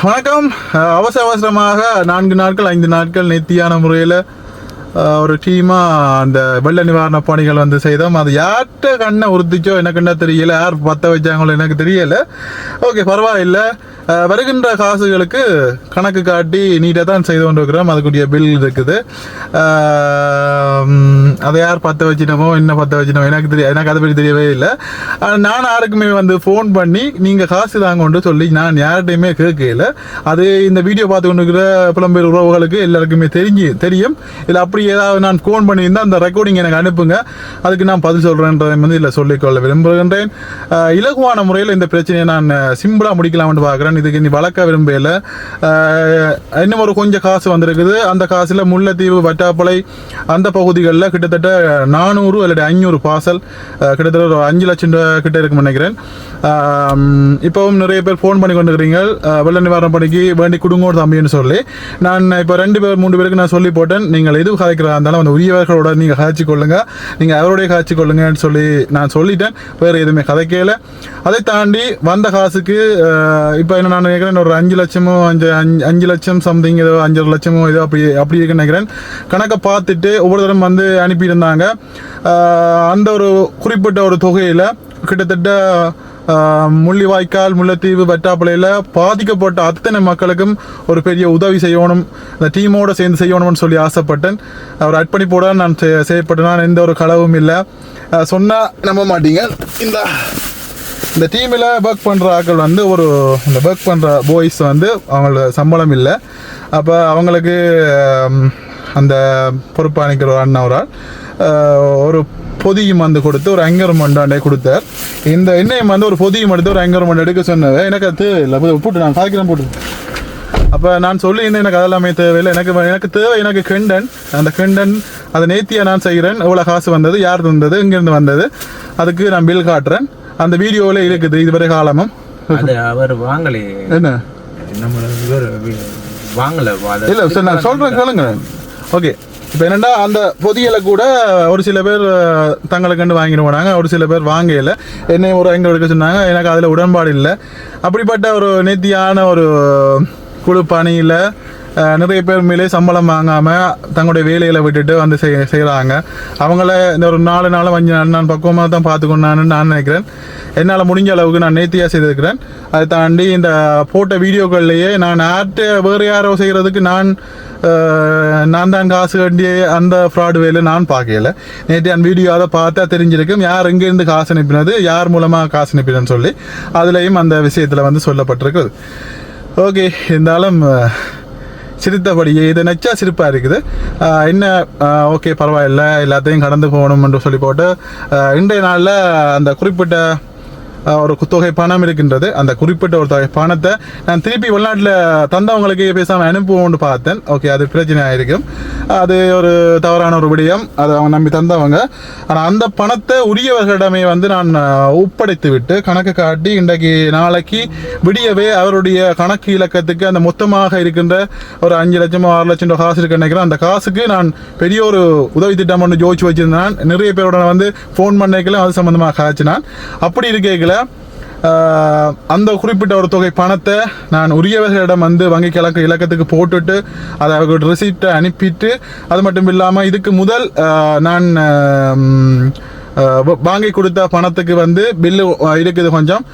வணக்கம். அவசரமாக 4 நாட்கள் 5 நாட்கள் நேர்த்தியான முறையில் ஒரு டீமாக அந்த வெள்ள நிவாரண பணிகள் வந்து செய்தோம். அது யார்கிட்ட கண்ணை உறுத்திச்சோ எனக்கு என்ன தெரியல, யார் பற்ற வச்சாங்களோ எனக்கு தெரியலை. ஓகே, பரவாயில்லை. வருகின்ற காசுகளுக்கு கணக்கு காட்டி நீட்டாக தான் செய்து கொண்டு இருக்கிறோம். அதுக்குரிய பில் இருக்குது. அதை யார் பற்ற வச்சினமோ என்ன பற்ற வச்சினமோ எனக்கு அதை பற்றி தெரியவே இல்லை. நான் யாருக்குமே வந்து ஃபோன் பண்ணி நீங்கள் காசு தாங்கன்னு சொல்லி நான் யார்கிட்டையுமே கேட்கல. அது இந்த வீடியோ பார்த்து கொண்டு இருக்கிற புலம்பெயர் உறவுகளுக்கு எல்லாருக்குமே தெரியும். இல்லை அப்படி ஏதாவது நான் ஃபோன் பண்ணியிருந்தால் அந்த ரெக்கார்டிங் எனக்கு அனுப்புங்க, அதுக்கு நான் பதில் சொல்கிறேன்றதை வந்து இல்லை சொல்லிக்கொள்ள விரும்புகின்றேன். இலகுவான முறையில் இந்த பிரச்சனையை நான் சிம்பிளாக முடிக்கலாம்னு பார்க்குறேன். இதுக்கு நீ வளர்க்க விரும்பல. இன்னும் ஒரு கொஞ்சம் காசு வந்திருக்குது. அந்த காசில் முல்லைத்தீவு வட்டாப்பளை அந்த பகுதிகளில் கிட்டத்தட்ட 400 அல்லது 500 பார்சல், கிட்டத்தட்ட ஒரு 5 லட்சம் கிட்ட இருக்குன்னு நினைக்கிறேன். இப்போவும் நிறைய பேர் ஃபோன் பண்ணி கொண்டுக்கிறீங்க வெள்ள நிவாரண பணிக்கு வேண்டி கொடுங்கோடு தம்பின்னு சொல்லி. நான் இப்போ 2 பேர் 3 பேருக்கு நான் சொல்லி போட்டேன், நீங்கள் எது காய்க்கிறதா இருந்தாலும் அந்த உரியவர்களோட நீங்கள் காய்ச்சி கொள்ளுங்க, நீங்கள் அவருடைய காய்ச்சி கொள்ளுங்கன்னு சொல்லி நான் சொல்லிட்டேன். வேறு எதுவுமே கதைக்கல. அதை தாண்டி வந்த காசுக்கு இப்போ என்ன நான் நினைக்கிறேன் ஒரு 5 லட்சமோ 5 லட்சம் சம்திங் ஏதோ 5 லட்சமோ ஏதோ அப்படி இருக்குன்னு நினைக்கிறேன். கணக்கை பார்த்துட்டு ஒவ்வொரு தரம் வந்து அனுப்பியிருந்தாங்க. அந்த ஒரு குறிப்பிட்ட ஒரு தொகையில் கிட்டத்தட்ட முள்ளிவாய்க்கால் முல்லைத்தீவு வட்டாப்பளையில் பாதிக்கப்பட்ட அத்தனை மக்களுக்கும் ஒரு பெரிய உதவி செய்யணும், அந்த டீமோடு சேர்ந்து செய்யணும்னு சொல்லி ஆசைப்பட்டேன். ஒரு அர்ப்பணிப்போட நான் செய்யப்பட்டேன். நான் எந்த ஒரு களவும் இல்லை. சொன்னால் நம்ப மாட்டீங்க, இந்த டீமில் ஒர்க் பண்ணுற ஆட்கள் வந்து இந்த ஒர்க் பண்ணுற பாய்ஸ் வந்து அவங்களோட சம்பளம் இல்லை. அப்போ அவங்களுக்கு அந்த பொறுப்பாணிக்கிற ஒரு அண்ணன் ஒரு ஆள் ஒரு பொதியும் வந்து கொடுத்து ஒரு அங்கர்மெண்ட் கொடுத்தார். இந்த எண்ணெயம் வந்து ஒரு பொதியும் எடுத்து ஒரு அங்கர்மெண்ட் எடுக்க சொன்னது. எனக்கு அது இல்லை, போட்டு நான் காய்க்கிறேன் போட்டு. அப்போ நான் சொல்லியிருந்தேன் எனக்கு அதெல்லாமே தேவையில்லை, எனக்கு தேவை எனக்கு கெண்டன். அந்த கெண்டன் அதை நேர்த்தியாக நான் செய்கிறேன். எவ்வளோ காசு வந்தது, யார் தந்தது, இங்கேருந்து வந்தது, அதுக்கு நான் பில் காட்டுறேன். அந்த வீடியோவில் இருக்குது இதுவரை காலமும். அவர் வாங்கலை, என்ன வாங்கலை இல்லை சார், நான் சொல்கிறேன் கேளுங்க. ஓகே, இப்போ என்னென்னா அந்த பொதியலை கூட ஒரு சில பேர் தங்களை கண்டு வாங்கிட்டு போனாங்க, ஒரு சில பேர் வாங்கல. என்னை ஒரு எங்கே எடுக்க சொன்னாங்க, எனக்கு அதில் உடன்பாடு இல்லை. அப்படிப்பட்ட ஒரு நேர்த்தியான ஒரு குழு பணியில் நிறைய பேர் மேலே சம்பளம் வாங்காமல் தங்களுடைய வேலைகளை விட்டுட்டு வந்து செய்கிறாங்க. அவங்கள இந்த ஒரு 4 நாள் 5 நாள் நான் பக்குவமாக தான் பார்த்துக்கொண்டான்னு நான் நினைக்கிறேன். என்னால் முடிஞ்ச அளவுக்கு நான் நேர்த்தியாக செய்திருக்கிறேன். அதை தாண்டி இந்த போட்ட வீடியோக்கள்லேயே நான் வேறு யாரோ செய்கிறதுக்கு நான் தான் காசு வேண்டிய அந்த ஃப்ராடு வேலை நான் பார்க்கல. நேற்று அந்த வீடியோ அதை பார்த்தா தெரிஞ்சிருக்கும் யார் எங்கேருந்து காசு அனுப்பினது, யார் மூலமாக காசு அனுப்பினதுன்னு சொல்லி. அதுலேயும் அந்த விஷயத்தில் வந்து சொல்லப்பட்டிருக்குது. ஓகே, இருந்தாலும் சிரித்தபடியே இது நச்சா சிரிப்பாக இருக்குது. என்ன ஓகே பரவாயில்ல, எல்லாத்தையும் கடந்து போகணும்னு சொல்லி போட்டு இன்றைய நாளில் அந்த குறிப்பிட்ட ஒரு தொகை பணம் இருக்கின்றது. அந்த குறிப்பிட்ட ஒரு தொகை பணத்தை நான் திருப்பி வெளிநாட்டில் தந்தவங்களுக்கு பேசாமல் அனுப்புவோம்னு பார்த்தேன். ஓகே, அது பிரச்சனை ஆகிருக்கும். அது ஒரு தவறான ஒரு விடயம். அதை அவங்க நம்பி தந்தவங்க. ஆனால் அந்த பணத்தை உரியவர்களிடமே வந்து நான் ஒப்படைத்து விட்டு கணக்கு காட்டி இன்றைக்கு நாளைக்கு விடியவே அவருடைய கணக்கு இலக்கத்துக்கு அந்த மொத்தமாக இருக்கின்ற ஒரு 5 லட்சமோ 6 லட்சம் காசு இருக்கு நினைக்கிறேன். அந்த காசுக்கு நான் பெரிய ஒரு உதவி திட்டம் ஒன்று ஜோதிச்சு வச்சிருந்தேன். நிறைய பேரோட வந்து ஃபோன் பண்ணிக்கலாம், அது சம்மந்தமாக காய்ச்சினான். அப்படி இருக்கல அந்த குறிப்பிட்ட ஒரு தொகை பணத்தை நான் உரியவர்களிடம் வந்து வங்கி கணக்கு இலக்கத்துக்கு போட்டுட்டு அதை அவர்களோட ரிசீப்டை அனுப்பிட்டு, அது மட்டும் இல்லாமல் இதுக்கு முதல் நான் வாங்கி கொடுத்த பணத்துக்கு வந்து பில்லு இருக்குது கொஞ்சம்.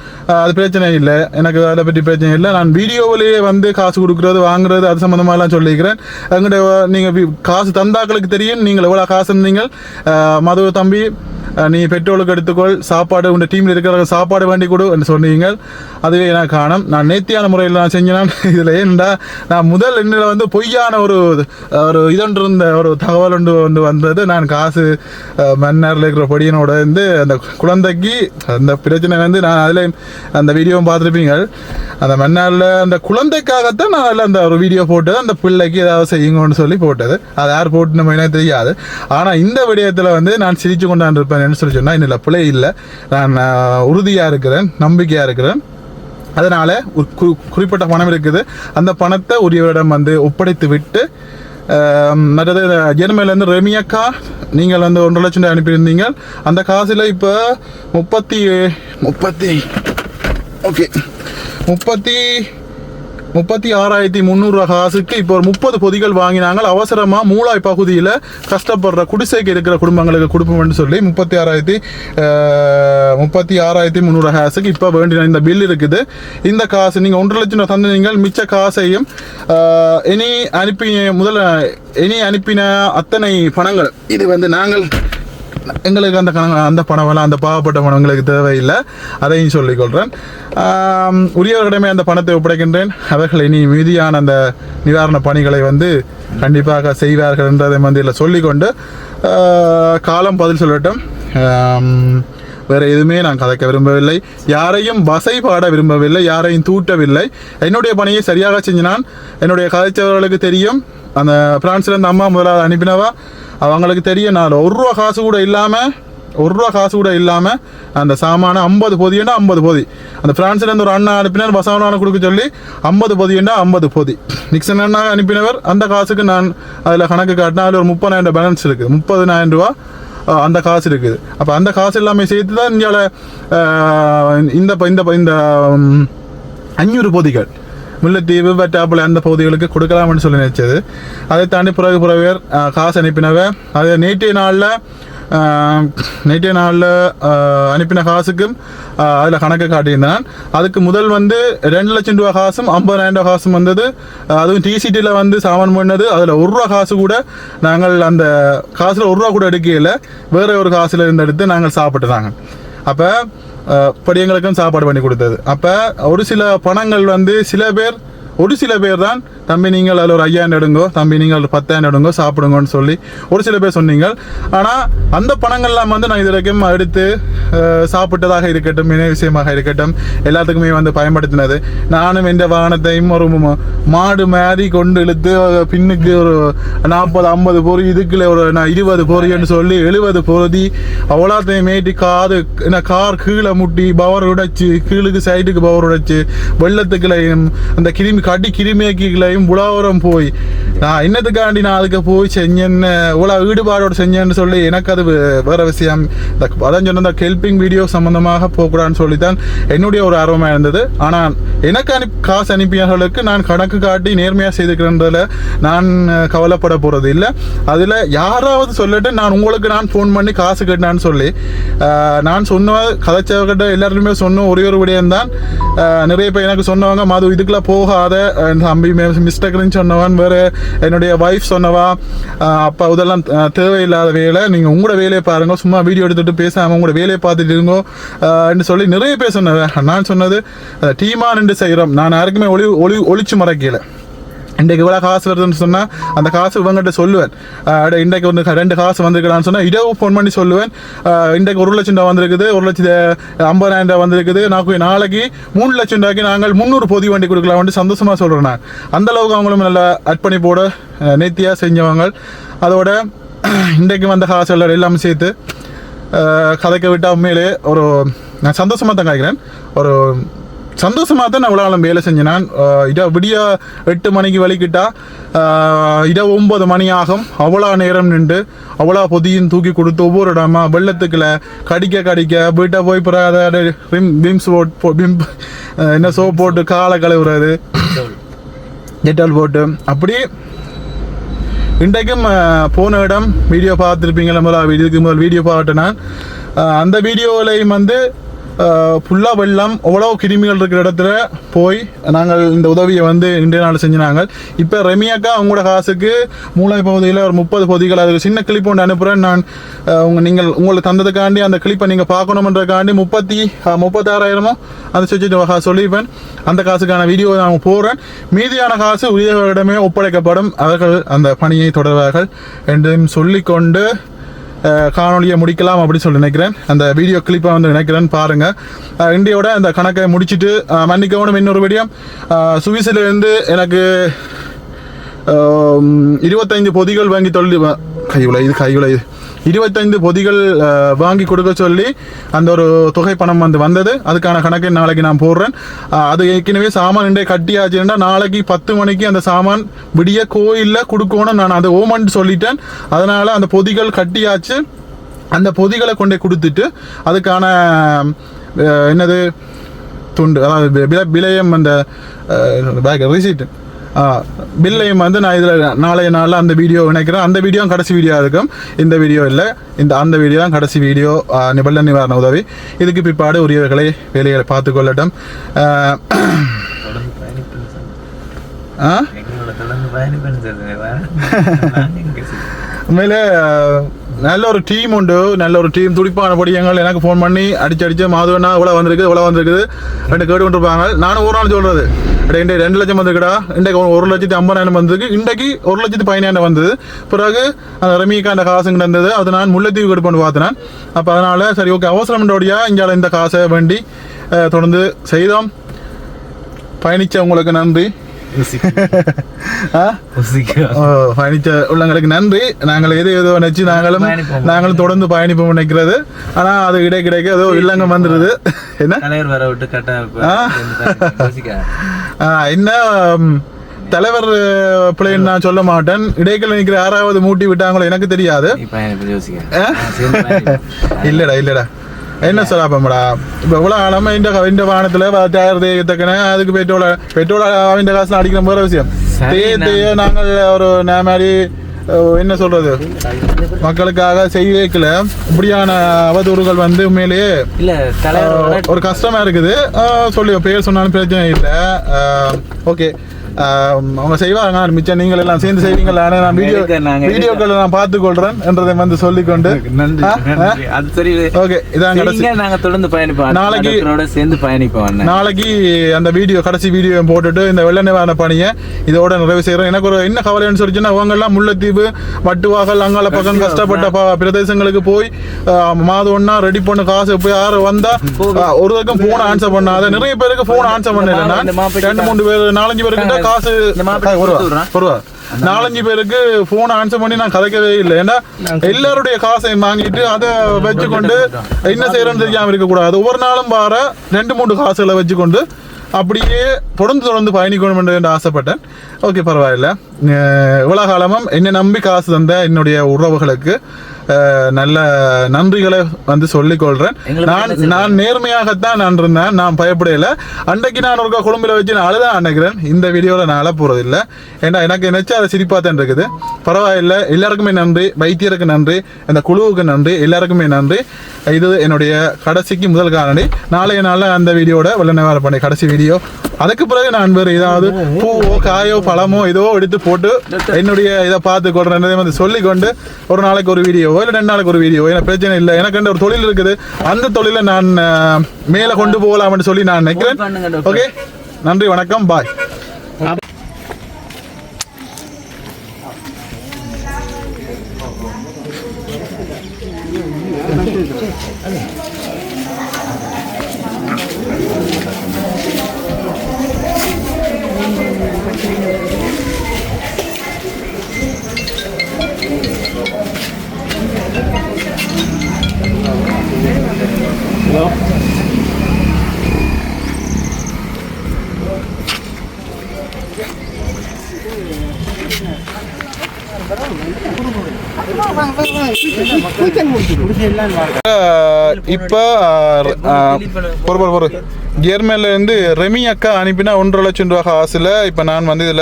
அது பிரச்சனை இல்லை, எனக்கு அதை பற்றி பிரச்சனை இல்லை. நான் வீடியோவிலேயே வந்து காசு கொடுக்குறது வாங்குறது அது சம்மந்தமாகலாம் சொல்லிக்கிறேன். எங்கள்கிட்ட நீங்கள் காசு தந்தாக்களுக்கு தெரியும் நீங்கள் எவ்வளோ காசு இருந்தீங்க. மது தம்பி நீ பெட்ரோலுக்கு எடுத்துக்கொள், சாப்பாடு உங்கள் டீமில் இருக்கிற சாப்பாடு வேண்டி கொடு என்று சொன்னீங்க. அதுவே எனக்கு காணும். நான் நேர்த்தியான முறையில் நான் செஞ்சேன். இதில் ஏன்டா நான் முதல் எண்ணில் வந்து பொய்யான ஒரு இதொன்று இருந்த ஒரு தகவல் ஒன்று வந்தது. நான் காசு மன்னரில் இருக்கிற பொடியனோட வந்து அந்த குழந்தைக்கு அந்த பிரச்சனை வந்து நான் அதில் அந்த வீடியோவும் பார்த்துருப்பீங்க. அந்த மன்னரில் அந்த குழந்தைக்காகத்தான் நான் அதில் அந்த ஒரு வீடியோ போட்டது. அந்த பிள்ளைக்கு ஏதாவது செய்யுங்கன்னு சொல்லி போட்டது. அது யார் போட்டு நம்ம எனக்கு தெரியாது. ஆனால் இந்த விடயத்தில் வந்து நான் சிரித்து கொண்டாந்து இருப்பேன் சொல்லி சொன்னால் இன்னும் பிள்ளை இல்லை. நான் உறுதியாக இருக்கிறேன், நம்பிக்கையாக இருக்கிறேன். அதனால் ஒரு குறிப்பிட்ட பணம் இருக்குது. அந்த பணத்தை உரியவரிடம் வந்து ஒப்படைத்து விட்டு மற்றது ஜெர்மனிலேருந்து ரெமியக்கா நீங்கள் வந்து 1.5 லட்சம் அனுப்பியிருந்தீங்க. அந்த காசில் இப்போ 30 36,300 காசுக்கு இப்போ ஒரு 30 பொதிகள் வாங்கினாங்க. அவசரமாக மூளாய் பகுதியில் கஷ்டப்படுற குடிசைக்கு இருக்கிற குடும்பங்களுக்கு கொடுப்போம்னு சொல்லி 36,300 காசுக்கு இப்போ வேண்டிய இந்த பில் இருக்குது. இந்த காசு நீங்கள் 1,00,000 ரூபா தந்து நீங்கள் மிச்ச காசையும் இனி அனுப்பின அத்தனை பணங்கள் இது வந்து நாங்கள் எங்களுக்கு அந்த பணமெல்லாம் அந்த பாவப்பட்ட பணம் எங்களுக்கு தேவையில்லை, அதையும் சொல்லிக்கொள்கிறேன். உரியவர்களிடமே அந்த பணத்தை ஒப்படைக்கின்றேன். அவர்கள் இனி மீதியான அந்த நிவாரண பணிகளை வந்து கண்டிப்பாக செய்வார்கள் என்றதை வந்து இதில் சொல்லிக்கொண்டு காலம் பதில் சொல்லட்டும். வேறு எதுவுமே நான் கதைக்க விரும்பவில்லை, யாரையும் வசை பாட விரும்பவில்லை, யாரையும் தூட்டவில்லை. என்னுடைய பணியை சரியாக செஞ்சினான். என்னுடைய கதைச்சவர்களுக்கு தெரியும். அந்த பிரான்ஸ்லேருந்து அம்மா முதலாவது அனுப்பினவா அவங்களுக்கு தெரியும். நான் 1 ரூபா காசு கூட இல்லாமல் அந்த சாமான 50 பொதினா 50 பொதி. அந்த பிரான்ஸ்லேருந்து ஒரு அண்ணா அனுப்பினார், பசவனான கொடுக்க சொல்லி 50 பொதினா 50 பொதி. நிக்சன் அண்ணா அனுப்பினவர். அந்த காசுக்கு நான் அதில் கணக்கு காட்டினா அதில் ஒரு 30,000 பேலன்ஸ் இருக்குது, 30,000 ரூபா அந்த காசு இருக்குது. அப்போ அந்த காசு எல்லாமே சேர்த்து தான் இந்த 500 பொதிகள் முல்லைத்தீவு வெட்டாப்புல அந்த பகுதிகளுக்கு கொடுக்கலாம்னு சொல்லி நினைச்சது. அதை தாண்டி பிறகு காசு அனுப்பினவை அது நேற்றைய நாளில் அனுப்பின காசுக்கும் அதில் கணக்கு காட்டியிருந்தான். அதுக்கு முதல் வந்து 2,00,000 ரூபா காசும் 50,000 காசும் வந்தது. அதுவும் டிசிடியில் வந்து சாமான் பண்ணது. அதில் 1 ரூபா காசு கூட நாங்கள் அந்த காசில் 1 ரூபா கூட எடுக்கல, வேறு ஒரு காசில் இருந்து எடுத்து நாங்கள் சாப்பிட்டுறாங்க. அப்போ படியங்களுக்கும் சாப்பாடு பண்ணி கொடுத்தது. அப்போ ஒரு சில பணங்கள் வந்து ஒரு சில பேர் தான் தம்பி நீங்கள் அதில் ஒரு 5,000 எடுங்கோ, தம்பி நீங்கள் ஒரு 10,000 எடுங்கோ சாப்பிடுங்கன்னு சொல்லி ஒரு சில பேர் சொன்னீங்க. ஆனால் அந்த பணங்கள்லாம் வந்து நான் இது வரைக்கும் எடுத்து சாப்பிட்டதாக இருக்கட்டும், இணை விஷயமாக இருக்கட்டும், எல்லாத்துக்குமே வந்து பயன்படுத்தினது. நானும் எந்த வாகனத்தையும் ஒரு மாடு மாதிரி கொண்டு இழுத்து பின்னுக்கு ஒரு 40-50 பொறி, இதுக்குள்ள ஒரு 20 பொறின்னு சொல்லி 70 பொருதி அவ்வளோத்தையும் மேட்டி கார் கீழே முட்டி பவர் உடைச்சு, கீழுக்கு சைடுக்கு பவர் உடைச்சு, வெள்ளத்துக்குள்ளையும் அந்த கிருமியாக்கிகளையும் புலாவரம் போய் நான் இன்னத்துக்காண்டி நான் அதுக்கு போய் செஞ்சேன்னு இவ்வளோ ஈடுபாடோடு செஞ்சேன்னு சொல்லி எனக்கு அது வேறு விஷயம். அதான் சொன்ன இந்த ஹெல்பிங் வீடியோ சம்மந்தமாக போகக்கூடாதுன்னு சொல்லித்தான் என்னுடைய ஒரு ஆர்வமாக இருந்தது. ஆனால் எனக்கு காசு அனுப்பியவர்களுக்கு நான் கணக்கு காட்டி நேர்மையாக செய்துக்கிறன்றதில் நான் கவலைப்பட போகிறது இல்லை. அதில் யாராவது சொல்லிட்டு நான் ஃபோன் பண்ணி காசு கேட்டான்னு சொல்லி நான் சொன்ன கதைச்சவர்கிட்ட எல்லாருமே சொன்ன ஒரே ஒரு விடயம்தான். நிறைய பேர் எனக்கு சொன்னவங்க மது இதுக்கெல்லாம் போகாத தம்பி மிஸ்டேக்னு சொன்னவன், வேறு என்னுடைய வைஃப் சொன்னவா, அப்பா இதெல்லாம் தேவையில்லாத வேலை, நீங்கள் உங்களோட வேலையை பாருங்க, சும்மா வீடியோ எடுத்துகிட்டு பேசாமல் உங்களோட வேலையை பார்த்துட்டு இருங்கோ என்று சொல்லி நிறைய பேர் சொன்னேன். நான் சொன்னது டீமாக நின்று செய்கிறோம். நான் யாருக்குமே ஒளிச்சு மறைக்கல. இன்றைக்கு இவ்வளோ காசு வருதுன்னு சொன்னால் அந்த காசு இவங்ககிட்ட சொல்லுவேன். இன்றைக்கு வந்து 2 காசு வந்திருக்கலான்னு சொன்னால் இடவும் ஃபோன் பண்ணி சொல்லுவேன். இன்றைக்கு 1,00,000 ரூபா வந்திருக்குது, 1,50,000 ரூபா வந்திருக்குது, நாளைக்கு 3,00,000 ரூபாய்க்கு நாங்கள் 300 பொதி வண்டி கொடுக்கலாம்னு சந்தோஷமாக சொல்கிறேன். நான் அந்தளவுக்கு அவங்களும் நல்லா அர்ப்பணிப்போட நேர்த்தியாக செஞ்சவங்க. அதோட இன்றைக்கு வந்த காசு எல்லாமே சேர்த்து கதைக்க விட்டால் உண்மையிலே நான் சந்தோஷமாக தான் காய்க்கிறேன். ஒரு சந்தோஷமாக தான் நான் இவ்வளோ வேலை செஞ்சேன். நான் விடிய 8 மணிக்கு வலிக்கிட்டா 9 மணி ஆகும். அவ்வளோ நேரம் நின்று அவ்வளோ பொதியும் தூக்கி கொடுத்து ஒவ்வொரு இடமா வெள்ளத்துக்குள்ள கடிக்க வீட்டை போய் சோப் போட்டு காலை கழுவுறது, டெட்டால் போட்டு அப்படி. இன்றைக்கும் போன இடம் வீடியோ பார்த்துருப்பீங்களா, இதுக்கு முதல் வீடியோ பார்த்துட்டேன் நான். அந்த வீடியோவிலையும் வந்து ஃபுல்லாக வெள்ளம், அவ்வளோ கிருமிகள் இருக்கிற இடத்துல போய் நாங்கள் இந்த உதவியை வந்து இன்றைய நாள் செஞ்சினாங்க. இப்போ ரெமியாக்கா அவங்களோட காசுக்கு மூளை பகுதியில் ஒரு 30 பொதிகள் அதுக்கு சின்ன கிளிப் ஒன்று அனுப்புகிறேன். நான் உங்களுக்கு தந்ததுக்காண்டி அந்த கிளிப்பை நீங்கள் பார்க்கணுன்றக்காண்டி 36,000 அந்த சுவிட்சு சொல்லிப்பேன். அந்த காசுக்கான வீடியோ நான் போடுறேன். மீதியான காசு உரியவர்களிடமே ஒப்படைக்கப்படும். அவர்கள் அந்த பணியை தொடர்வார்கள் என்றும் சொல்லிக்கொண்டு காணொலியை முடிக்கலாம் அப்படின்னு சொல்லி நினைக்கிறேன். அந்த வீடியோ கிளிப்பை வந்து நினைக்கிறேன் பாருங்கள். இந்தியோட அந்த கணக்கை முடிச்சுட்டு மன்னிக்கணும். இன்னொரு விடியம் சுவிஸிலிருந்து எனக்கு 25 பொதிகள் வாங்கி கையுலை 25 பொதிகள் வாங்கி கொடுக்க சொல்லி அந்த ஒரு தொகை பணம் வந்தது. அதுக்கான கணக்கை நாளைக்கு நான் போடுறேன். அது ஏற்கனவே சாமான் இன்றைய கட்டியாச்சுன்னா நாளைக்கு 10 மணிக்கு அந்த சாமான் விடிய கோயிலில் கொடுக்கணும். நான் அதை ஓமன்ட்டு சொல்லிட்டேன். அதனால் அந்த பொதிகள் கட்டியாச்சு. அந்த பொதிகளை கொண்டே கொடுத்துட்டு அதுக்கான துண்டு, அதாவது விலையம் அந்த பேக் ரிசீட் பில்லையும் வந்து நான் இதில் நாளைய நாளில் அந்த வீடியோ நினைக்கிறேன். அந்த வீடியோ கடைசி வீடியோ இருக்கும், இந்த வீடியோ இல்லை, அந்த வீடியோ தான் கடைசி வீடியோ. வெள்ள நிவாரண உதவி இதுக்கு பிற்பாடு உரியவர்களை வேலைகளை பார்த்து கொள்ளட்டும். உண்மையிலே நல்ல ஒரு டீம் உண்டு, நல்ல ஒரு டீம். துடிப்பான படியங்கள் எனக்கு ஃபோன் பண்ணி அடிச்சு மாதுவண்ணா இவ்வளோ வந்திருக்குது ரெண்டு கேட்டு கொண்டிருப்பாங்க. நானும் ஒரு நாள் சொல்கிறது, இன்றைக்கு 2 லட்சம் வந்திருக்குடா, இன்றைக்கு 1,50,000 வந்திருக்கு, இன்றைக்கு 1,15,000 வந்தது. பிறகு அந்த ரமிக்காண்ட காசுங்க இருந்தது, அது நான் முல்லைத்தீவு கொடுப்பேன்னு பார்த்தேன். அப்போ அதனால் சரி ஓகே அவசரம்ன்றோடையா இங்கே இந்த காசை வேண்டி தொடர்ந்து செய்தோம். பயணித்த உங்களுக்கு நன்றி. பயணிச்ச உள்ளங்களுக்கு நன்றி. நாங்கள் ஏதோ நினைச்சு நாங்களும் தொடர்ந்து பயணிப்போம் நினைக்கிறது. ஆனா அது கிடைக்க ஏதோ இல்லங்க வந்துருது. என்ன என்ன தலைவர் பிள்ளைன்னு நான் சொல்ல மாட்டேன். இடைக்கல நிற்கிற யாராவது மூட்டி விட்டாங்களோ எனக்கு தெரியாது. இல்லடா என்ன சொல்லாப்பா இப்போ இவ்வளோ ஆழமாக இந்த வாகனத்தில் டயர் தேய்க்கத்தக்கன அதுக்கு பெட்ரோல் அவன் காசு அடிக்கிற போகிற விஷயம் நாங்கள் ஒரு மாதிரி என்ன சொல்றது மக்களுக்காக செய்யல. இப்படியான அவதூறுகள் வந்து உண்மையிலேயே ஒரு கஷ்டமா இருக்குது. சொல்லி பேர் சொன்னாலும் பிரச்சனை இல்லை. ஓகே அவங்க செய்வாங்க, மிச்சம் நீங்கள் எல்லாம் சேர்ந்து செய்வீங்களா? நான் வீடியோக்களை நான் பார்த்துக் கொள்றேன் என்றதை வந்து சொல்லிக்கொண்டு ஓகே இதான் தொடர்ந்து பயணிப்போம். நாளைக்கு அந்த கடைசி வீடியோ போட்டுட்டு இந்த வெள்ள நிவாரண பணியை இதோட நிறைவு செய்யறோம். எனக்கு ஒரு என்ன கவலைன்னு சொல்லிச்சுன்னா அவங்க எல்லாம் முல்லைத்தீவு வட்டுவாகல் அங்கால பக்கம் கஷ்டப்பட்ட பிரதேசங்களுக்கு போய் மாதம் ஒன்னா ரெடி பண்ணு காசு போய் யாரு வந்தா ஒரு பக்கம் போன் ஆன்சர் பண்ணாத நிறைய பேருக்கு போன் ஆன்சர் பண்ணல. நான் 2-3 பேர் 4-5 பேருக்கு காசு 4-5 பேருக்கு போன் ஆன்சர் பண்ணி நான் கதைக்கவே இல்லை. ஏன்னா எல்லாருடைய காசையும் வாங்கிட்டு அதை வச்சுக்கொண்டு என்ன செய்யறோம்னு தெரியாம இருக்க கூடாது. ஒவ்வொரு நாளும் வார 2-3 காசுகளை வச்சுக்கொண்டு அப்படியே தொடர்ந்து பயணிக்கணும் என்று ஆசைப்பட்டேன். ஓகே பரவாயில்ல. இவ்வளோ காலமும் என்னை நம்பி காசு தந்த என்னுடைய உறவுகளுக்கு நல்ல நன்றிகளை வந்து சொல்லிக்கொள்றேன். நான் நேர்மையாகத்தான் நான் இருந்தேன், நான் பயப்படையில. அன்றைக்கு நான் ஒரு குழம்புல வச்சு நான் அழுதான் நினைக்கிறேன். இந்த வீடியோவில் நான் அழ போறது இல்லை. ஏன்னா எனக்கு நினைச்சா அதை சிரிப்பாத்தான் இருக்குது. பரவாயில்லை. எல்லாருக்குமே நன்றி, வைத்தியருக்கு நன்றி, இந்த குழுவுக்கு நன்றி, எல்லாருக்குமே நன்றி. இது என்னுடைய கடைசிக்கு முதல் காரணி. நாளைய நாளில் அந்த வீடியோட வெள்ள நிவாரண பண்ணி கடைசி வீடியோ. அதுக்கு பிறகு நான் வேறு ஏதாவது பூவோ காயோ பழமோ ஏதோ எடுத்து போட்டு என்னுடைய இதை பார்த்து கொள்றேன் வந்து சொல்லிக்கொண்டு ஒரு நாளைக்கு ஒரு வீடியோ இல்லை 2 நாளைக்கு ஒரு வீடியோ எனக்கு பிரச்சனை இல்லை. எனக்கு ஒரு தொழில் இருக்குது, அந்த தொழிலை நான் மேலே கொண்டு போகலாம்னு சொல்லி நான் நினைக்கிறேன். ஓகே நன்றி, வணக்கம், பாய். இப்போ ஜெர்மனில இருந்து ரெமி அக்கா அனுப்பினா 1.5 லட்சம் ரூபா காசுல இப்போ நான் வந்து இதில்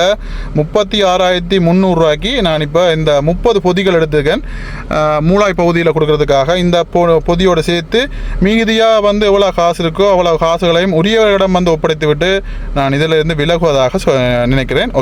36,300 ரூபாய்க்கு நான் இப்போ இந்த 30 பொதிகள் எடுத்துக்கேன். மூளாய் பகுதியில் கொடுக்கறதுக்காக இந்த பொதியோடு சேர்த்து மீதியாக வந்து எவ்வளோ காசு இருக்கோ அவ்வளோ காசுகளையும் உரியவர்களிடம் வந்து ஒப்படைத்து விட்டு நான் இதில் இருந்து விலகுவதாக நினைக்கிறேன்.